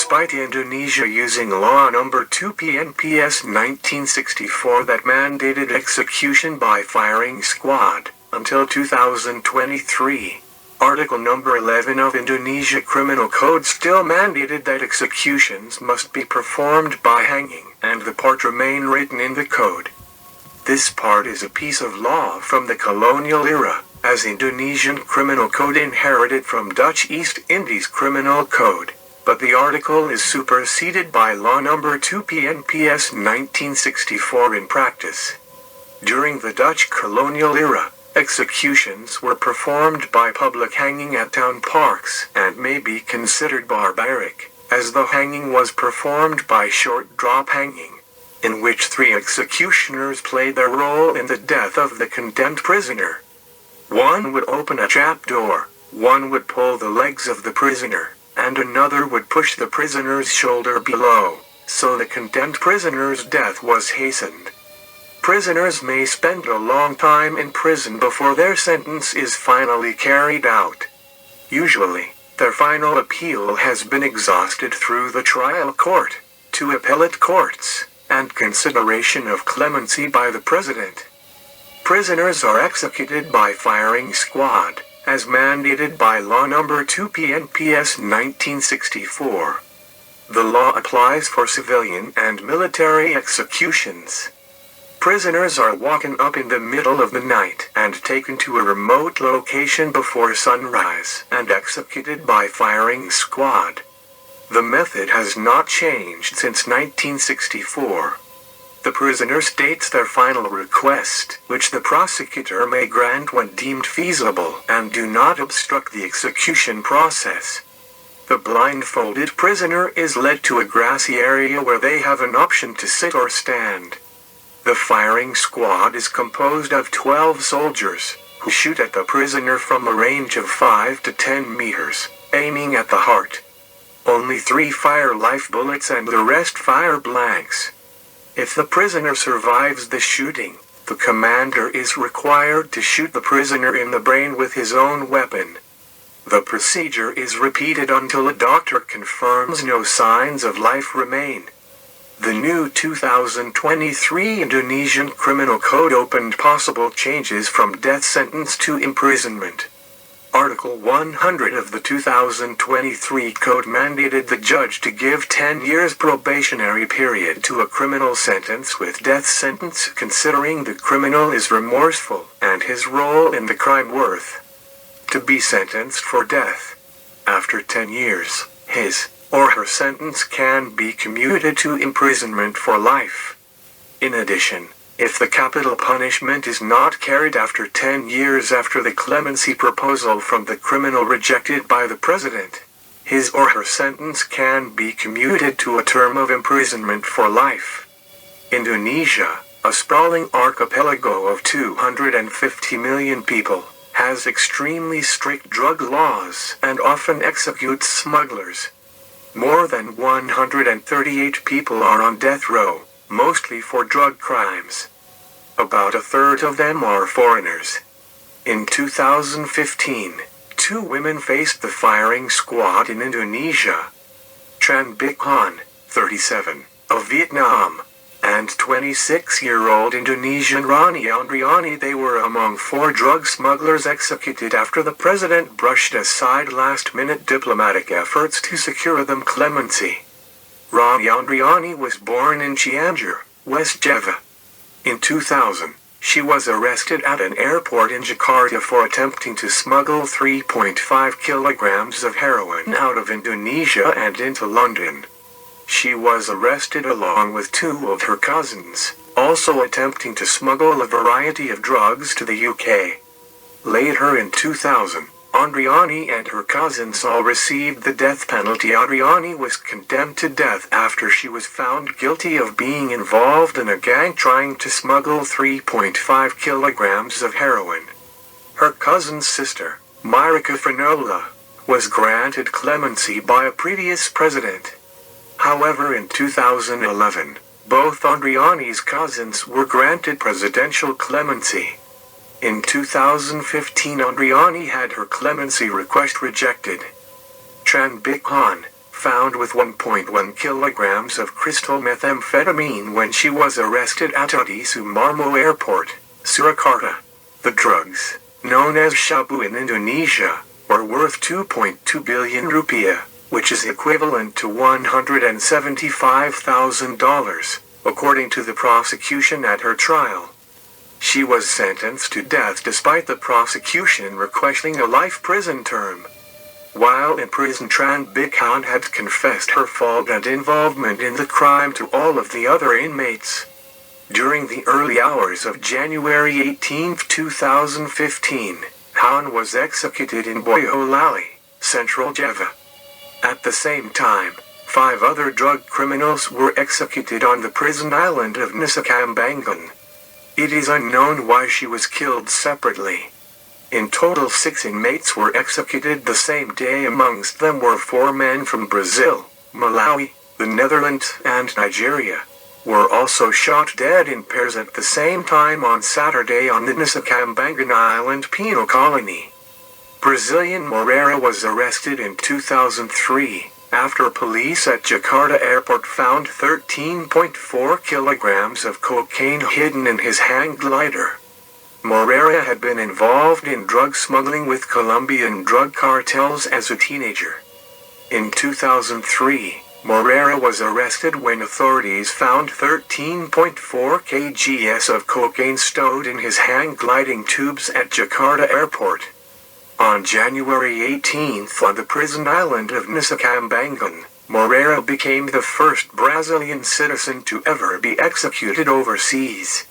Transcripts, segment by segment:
despite Indonesia using Law No. 2 PNPS 1964 that mandated execution by firing squad, until 2023. Article No. 11 of Indonesia Criminal Code still mandated that executions must be performed by hanging, and the part remain written in the code. This part is a piece of law from the colonial era, as Indonesian Criminal Code inherited from Dutch East Indies Criminal Code, but the article is superseded by Law No. 2 PNPS 1964 in practice. During the Dutch colonial era, executions were performed by public hanging at town parks and may be considered barbaric, as the hanging was performed by short drop hanging, in which 3 executioners played their role in the death of the condemned prisoner. One would open a trapdoor, one would pull the legs of the prisoner, and another would push the prisoner's shoulder below, so the condemned prisoner's death was hastened. Prisoners may spend a long time in prison before their sentence is finally carried out. Usually, their final appeal has been exhausted through the trial court, to appellate courts, and consideration of clemency by the president. Prisoners are executed by firing squad, as mandated by Law No. 2 PNPS 1964. The law applies for civilian and military executions. Prisoners are woken up in the middle of the night and taken to a remote location before sunrise and executed by firing squad. The method has not changed since 1964. The prisoner states their final request, which the prosecutor may grant when deemed feasible and do not obstruct the execution process. The blindfolded prisoner is led to a grassy area where they have an option to sit or stand. The firing squad is composed of 12 soldiers, who shoot at the prisoner from a range of 5 to 10 meters, aiming at the heart. Only 3 fire live bullets and the rest fire blanks. If the prisoner survives the shooting, the commander is required to shoot the prisoner in the brain with his own weapon. The procedure is repeated until a doctor confirms no signs of life remain. The new 2023 Indonesian Criminal Code opened possible changes from death sentence to imprisonment. Article 100 of the 2023 Code mandated the judge to give 10 years probationary period to a criminal sentence with death sentence considering the criminal is remorseful and his role in the crime worth to be sentenced for death. After 10 years, his or her sentence can be commuted to imprisonment for life. In addition, if the capital punishment is not carried after 10 years after the clemency proposal from the criminal rejected by the president, his or her sentence can be commuted to a term of imprisonment for life. Indonesia, a sprawling archipelago of 250 million people, has extremely strict drug laws and often executes smugglers. More than 138 people are on death row, mostly for drug crimes. About a third of them are foreigners. In 2015, 2 women faced the firing squad in Indonesia. Tran Bich Hanh, 37, of Vietnam, and 26-year-old Indonesian Rani Andriani. They were among 4 drug smugglers executed after the president brushed aside last-minute diplomatic efforts to secure them clemency. Rani Andriani was born in Cianjur, West Java. In 2000, she was arrested at an airport in Jakarta for attempting to smuggle 3.5 kilograms of heroin out of Indonesia and into London. She was arrested along with 2 of her cousins, also attempting to smuggle a variety of drugs to the UK. Later in 2000, Andriani and her cousins all received the death penalty. Andriani was condemned to death after she was found guilty of being involved in a gang trying to smuggle 3.5 kilograms of heroin. Her cousin's sister, Myrika Fanola, was granted clemency by a previous president. However, in 2011, both Andriani's cousins were granted presidential clemency. In 2015, Andriani had her clemency request rejected. Tran Bich Hanh, found with 1.1 kilograms of crystal methamphetamine when she was arrested at Udi Sumarmo Airport, Surakarta. The drugs, known as shabu in Indonesia, were worth 2.2 billion rupiah, which is equivalent to $175,000, according to the prosecution at her trial. She was sentenced to death despite the prosecution requesting a life prison term. While in prison, Tran Bich Hanh had confessed her fault and involvement in the crime to all of the other inmates. During the early hours of January 18, 2015, Hanh was executed in Boyolali, Central Java. At the same time, 5 other drug criminals were executed on the prison island of Nusa Kambangan. It is unknown why she was killed separately. In total, 6 inmates were executed the same day. Amongst them were 4 men from Brazil, Malawi, the Netherlands, and Nigeria. Were also shot dead in pairs at the same time on Saturday on the Nusa Kambangan Island penal colony. Brazilian Moreira was arrested in 2003, after police at Jakarta Airport found 13.4 kilograms of cocaine hidden in his hang glider. Moreira had been involved in drug smuggling with Colombian drug cartels as a teenager. In 2003, Moreira was arrested when authorities found 13.4 kgs of cocaine stowed in his hang gliding tubes at Jakarta Airport. On January 18th, on the prison island of Nusa Kambangan, Moreira became the first Brazilian citizen to ever be executed overseas.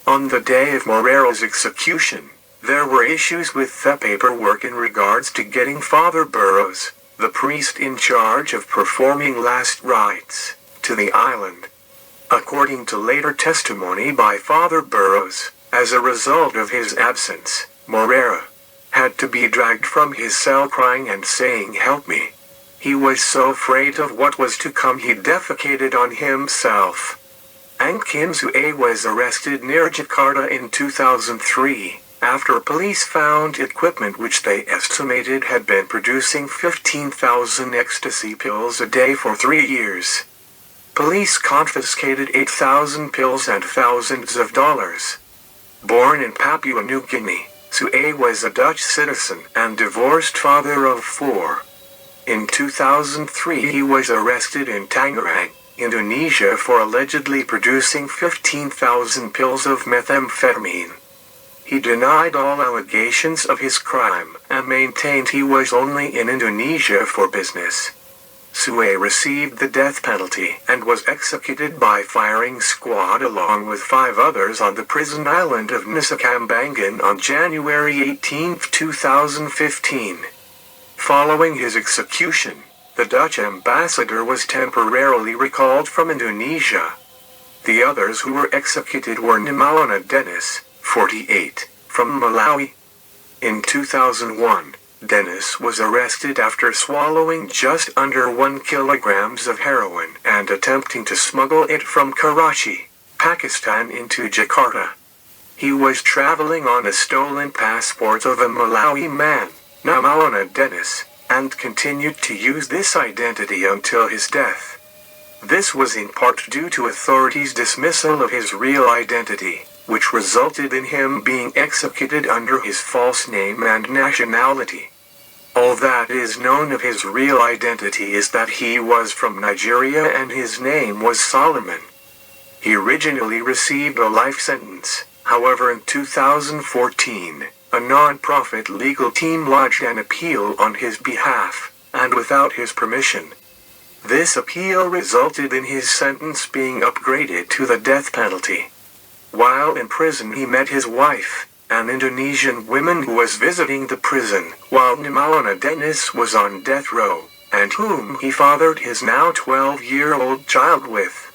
On the day of Moreira's execution, there were issues with the paperwork in regards to getting Father Burrows, the priest in charge of performing last rites, to the island. According to later testimony by Father Burrows, as a result of his absence, Moreira had to be dragged from his cell crying and saying, "Help me." He was so afraid of what was to come he defecated on himself. Angkin Sue was arrested near Jakarta in 2003, after police found equipment which they estimated had been producing 15,000 ecstasy pills a day for 3 years. Police confiscated 8,000 pills and thousands of dollars. Born in Papua New Guinea, Sue was a Dutch citizen and divorced father of 4. In 2003 he was arrested in Tangerang, Indonesia for allegedly producing 15,000 pills of methamphetamine. He denied all allegations of his crime and maintained he was only in Indonesia for business. Sue received the death penalty and was executed by firing squad along with 5 others on the prison island of Nusa Kambangan on January 18, 2015. Following his execution, the Dutch ambassador was temporarily recalled from Indonesia. The others who were executed were Nimalana Dennis, 48, from Malawi. In 2001, Dennis was arrested after swallowing just under 1 kilograms of heroin and attempting to smuggle it from Karachi, Pakistan into Jakarta. He was traveling on a stolen passport of a Malawi man, Nimalana Dennis, and continued to use this identity until his death. This was in part due to authorities' dismissal of his real identity, which resulted in him being executed under his false name and nationality. All that is known of his real identity is that he was from Nigeria and his name was Solomon. He originally received a life sentence, however in 2014, a non-profit legal team lodged an appeal on his behalf, and without his permission. This appeal resulted in his sentence being upgraded to the death penalty. While in prison he met his wife, an Indonesian woman who was visiting the prison while Nimalana Dennis was on death row, and whom he fathered his now 12-year-old child with.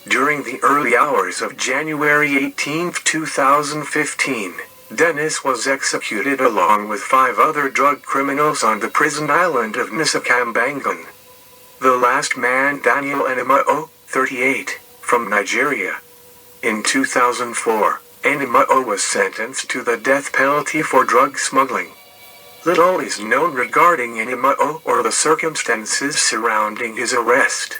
During the early hours of January 18, 2015, Dennis was executed along with 5 other drug criminals on the prison island of Nusa Kambangan. The last man, Daniel Enimao, 38, from Nigeria. In 2004, Enimao was sentenced to the death penalty for drug smuggling. Little is known regarding Inimo or the circumstances surrounding his arrest.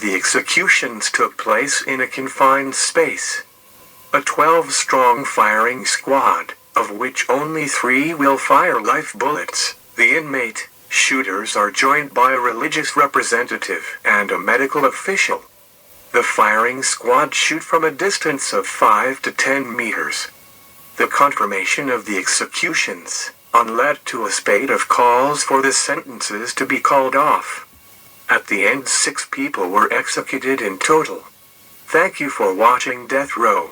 The executions took place in a confined space. A 12-strong firing squad, of which only 3 will fire live bullets. The inmate shooters are joined by a religious representative and a medical official. The firing squad shoot from a distance of 5 to 10 meters. The confirmation of the executions led to a spate of calls for the sentences to be called off. At the end, 6 people were executed in total. Thank you for watching Death Row.